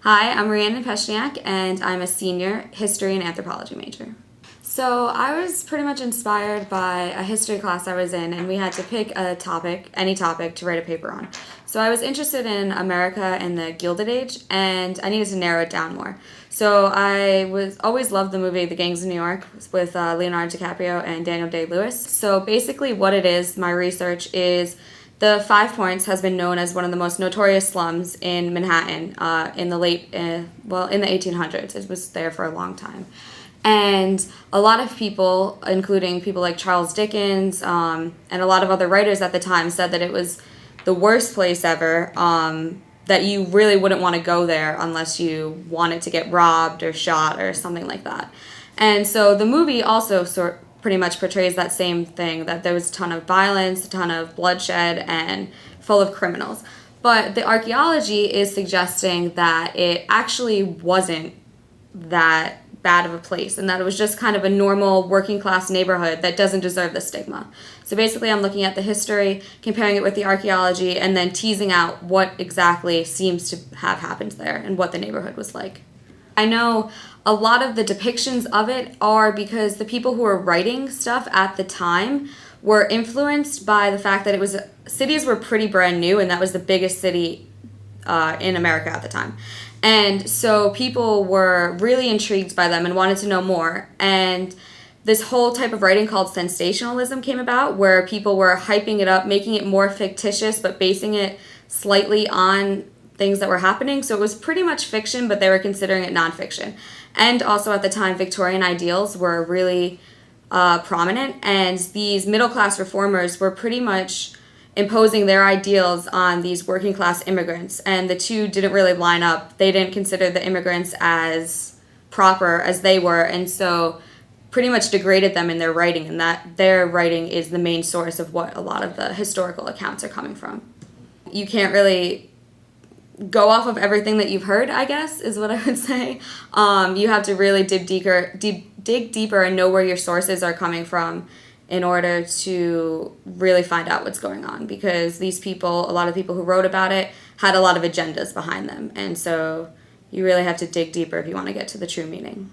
Hi, I'm Rhiannon Peshniak, and I'm a senior history and anthropology major. So I was pretty much inspired by a history class I was in, and we had to pick a topic, any topic, to write a paper on. So I was interested in America and the Gilded Age, and I needed to narrow it down more. So I was always loved the movie The Gangs of New York with Leonardo DiCaprio and Daniel Day-Lewis. So basically what it is, my research is the Five Points has been known as one of the most notorious slums in Manhattan in the in the 1800s. It was there for a long time. And a lot of people, including people like Charles Dickens and a lot of other writers at the time, said that it was the worst place ever, that you really wouldn't want to go there unless you wanted to get robbed or shot or something like that. And so the movie also pretty much portrays that same thing, that there was a ton of violence, a ton of bloodshed, and full of criminals. But the archaeology is suggesting that it actually wasn't that bad of a place, and that it was just kind of a normal working class neighborhood that doesn't deserve the stigma. So basically I'm looking at the history, comparing it with the archaeology, and then teasing out what exactly seems to have happened there and what the neighborhood was like. I know a lot of the depictions of it are because the people who were writing stuff at the time were influenced by the fact that cities were pretty brand new, and that was the biggest city in America at the time. And so people were really intrigued by them and wanted to know more. And this whole type of writing called sensationalism came about, where people were hyping it up, making it more fictitious, but basing it slightly on things that were happening. So it was pretty much fiction, but they were considering it nonfiction. And also at the time, Victorian ideals were really prominent, and these middle-class reformers were pretty much imposing their ideals on these working class immigrants, and the two didn't really line up. They didn't consider the immigrants as proper as they were, and so pretty much degraded them in their writing, and that their writing is the main source of what a lot of the historical accounts are coming from. You can't really go off of everything that you've heard, I guess, is what I would say. You have to really dig deeper and know where your sources are coming from in order to really find out what's going on, because these people, a lot of people who wrote about it, had a lot of agendas behind them, and so you really have to dig deeper if you want to get to the true meaning.